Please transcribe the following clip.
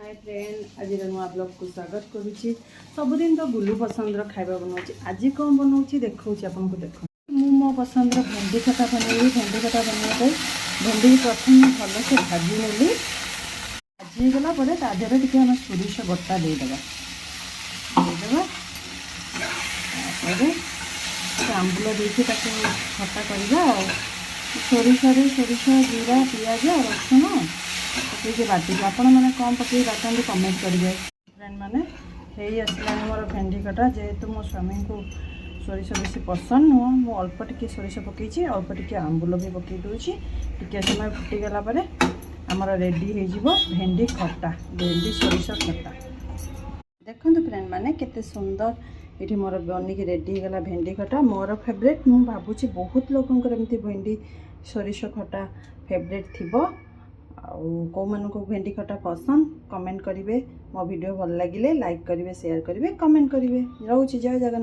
Hi friend, आज नुआ blog को स्वागत करुच्ची। सबुदिन तो गुलू पसंद खाଇବା बनाऊँ। आज कौन बनाऊँ देखा आपको देख मो पसंद भेंडी खटा बनैली। भेंडी खटा बनवाई भेंडी प्रथम भल से भाजी नेली। भाजीगला तादेह टे सोरिष बटा देदेबा आंबुल देखिए खटा करवा सोरिष जीरा पियाज रसुण पकईके बाटी आपण मैंने कौन पकई बाटती कमेंट करेंगे। फ्रेंड मैंने आसला मोर भेंडी कटा जेहेतु मो स्वामी को सोरिष बेसी पसंद नुह मु अल्प टिके सोरिष पकई अल्प टिके आंबुल भी पकई दूची। टिके समय फुटीगला आमर रेडी हो भेंडी खटा भेंडी सोरिष खटा। देखो फ्रेंड मैंने केते सुंदर ये मोर बनिक रेडी होगा भेंडी खटा मोर फेवरेट। मु भावुची बहुत लोकंकर एमती भेंडी सोरिष खटा फेवरेट थिबो। को मन को भेंडी खटा पसंद कमेंट करेंगे। मो वीडियो भल लगे लाइक करेंगे, शेयर करेंगे, कमेंट करेंगे। रोची जय जगन्नाथ।